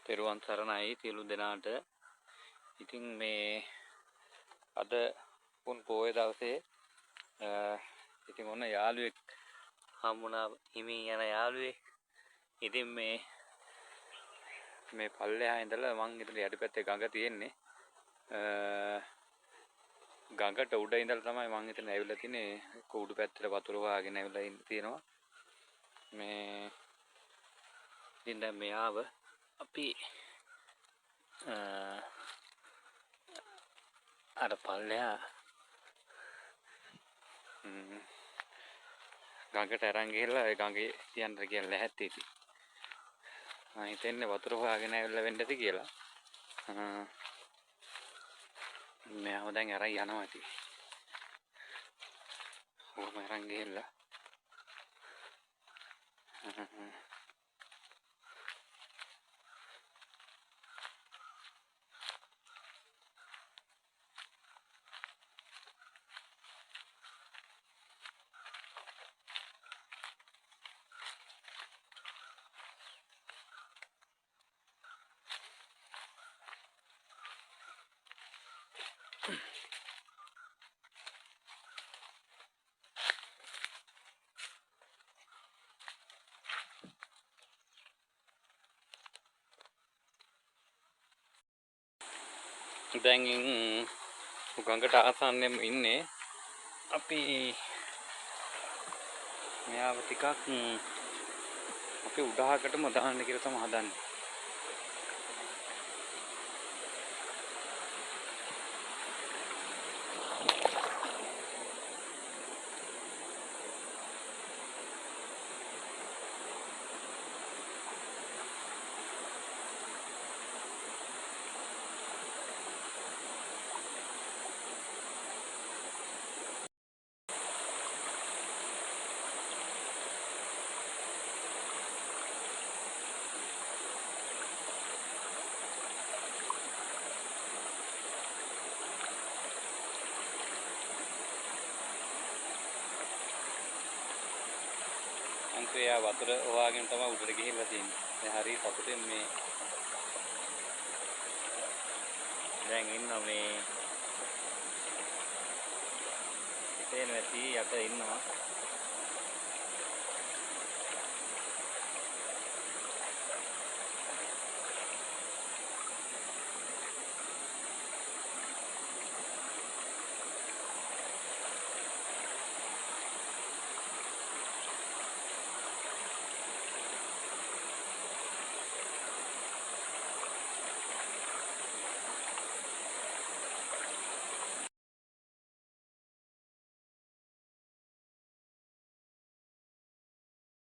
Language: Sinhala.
තෙරුවන් සරණයි සියලු දෙනාට. ඉතින් මේ අද පුන් පොයේ දවසේ ඉතින් ඔන්න යාළුවෙක් හම්බුණා, හිමින් යන යාළුවෙක්. ඉතින් මේ පල්ලෙහා ඉඳලා මං හිතලා යටිපැත්තේ ගඟ තියෙන්නේ. ගඟට උඩ ඉඳලා තමයි මං හිතන්නේ ඇවිල්ලා තිනේ. උඩු පැත්තට වතුර වාගෙන ඇවිල්ලා තියෙනවා. මේ ඉතින් දැන් මෙයාව අපි අර පල්ලෙහා ගඟට අරන් ගිහලා ඒ ගඟේ තියන්න කියලා ලැහැත්ති ඉති. මම හිතන්නේ වතුර හොයාගෙන ඇවිල්ලා වෙන්න ඇති කියලා. මෙයාව දැන් අරන් යනවා ඉතින්. ඕම අරන් ගිහලා දැන් ගඟට ආසන්නෙම ඉන්නේ. අපි මෙයාව ටිකක් අපි උඩහකටම දාන්න කියලා තමයි හදන්නේ. අන්තිමේ වතුර හොයාගෙන තමයි උඩට ගිහිල්ලා තියෙන්නේ. දැන් හරි සතුටින් මේ දැන් ඉන්න මේ තේන වැටි යට ඉන්නවා.